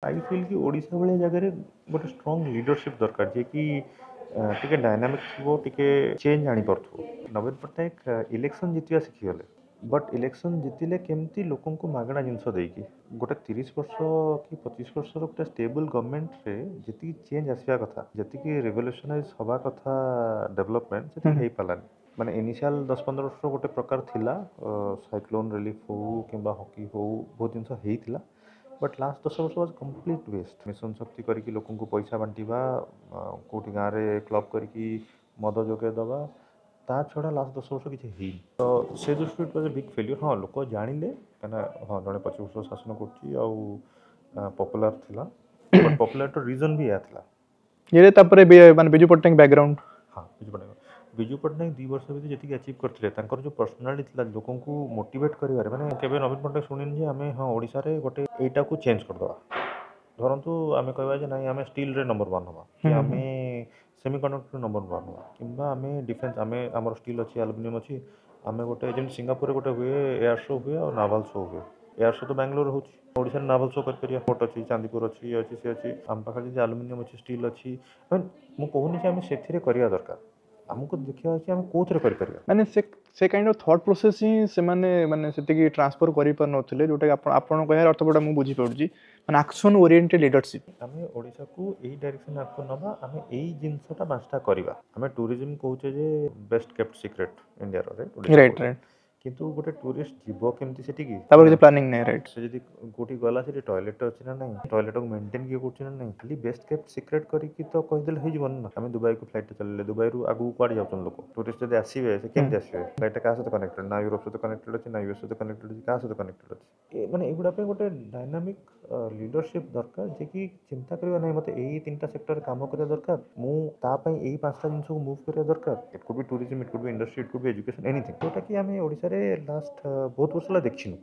आई fill कि ओडिशा भलिया जगह रे गोटे स्ट्रांग लीडरशिप दरकार जे कि टिके डायनामिक थो टिके चेंज आनी पड़थो। नवीन पट्टनायक इलेक्शन जितिया शिखिगले बट इलेक्शन जितिले केमती लोकन को मागणा जिनस देकी गोटे 30 वर्ष कि 25 वर्ष गोटे स्टेबल गवर्नमेंट रे जति चेंज आसिया कथा जति रेवोल्यूशनाइज हवा कथा डेवलपमेंट से हेई पालानी माने इनिशियल 10-15 वर्ष गोटे प्रकार थिला साइक्लोन रिलीफ हो किंबा हॉकी हो बहुत जिनस हेइथिला बट लास्ट 10 वर्ष वाज कंप्लीट वेस्ट मिशन शक्ति करके लोक पैसा बांटिबा कोठी गाँव रे क्लब करके मद जोगे दबा ता छड़ा लास्ट 10 वर्ष किसी है तो से दृष्टि it was a big failure. हाँ लोक जानिले कहना हाँ जड़े 25 वर्ष शासन कर पपुलर थिला बट पपुलर तो रीजन भी या थिला ये तापर माने बिजू पट्टनायक बैकग्राउंड हाँ विजु पट्टनायक 2 वर्ष भीतर जी अचिव करते जो पर्सनालीटी लोक को मोटिवेट कर माने केबे नवीन पट्टनायक शुणिनी आम हाँ ओडिशा रे गोटे एटा को चेंज करदे धरतु आम कह ना आम स्टील रे नंबर 1 हवा कि आम सेमीकंडक्टर नंबर 1 हवा किंबा आम डिफेन्स आम आम स्टील अच्छी एल्युमिनियम अच्छी आम गोटे जमी सिंगापुर गोटे हुए एयर शो हुए और नावाल शो हुए एयर शो तो बैंगलोर होड़े नावाल शो कर फोर्ट अच्छी चांदीपुर अच्छी अच्छी सी अच्छी आम पाखे एल्युमिनियम अच्छी स्टील अच्छी मुझे कहूनी आम से करवा दरकार आमको देखा अच्छे आम कौन माने से काइंड ऑफ थॉट प्रोसेस ही से माने माने सेति ट्रांसफर करि पर नथिले जोटा कि आपण कहयार अर्थ बडा मु बुझी पड़ुची माने एक्शन ओरिएंटेड लीडरशिप आम ओडिशा को यही डायरेक्शन आपको नबा आम यही जिनसटा मास्टा करवा आम टूरिज्म कहूचे जे बेस्ट केप्ट सीक्रेट इंडिया रे राइट राइट किंतु गोटे टूरिस्ट जीव केमती सेठी की तापर किसी प्लानिंग नहीं राइट से जदी कोठी गला से टॉयलेट अछि ना नहीं टॉयलेट को मेंटेन किए करछि ना नहीं खाली बेस्ट केप्ट सीक्रेट करी कि तो कहि देले हे जीवन ना हम दुबई को फ्लाइट चलले दुबई रु आगु क्वाड जाउछन लोक टूरिस्ट जदी आसीबे से केमती आसीबे फ्लाइट का से कनेक्टेड ना यूरोप से कनेक्टेड अछि ना यूएस से कनेक्टेड अछि का से कनेक्टेड अछि माने एगुडा पे गोटे डायनामिक लीडरशिप दरकार जे कि चिंता करबा नहीं मते एही तीनटा सेक्टर काम करबा दरकार मु ता पई एही पांचटा जिंस को मूव करबा दरकार it could be tourism it could be industry it could be education anything जोटा कि हम ओडिसा रे लास्ट बहुत वर्ष ला देखिनु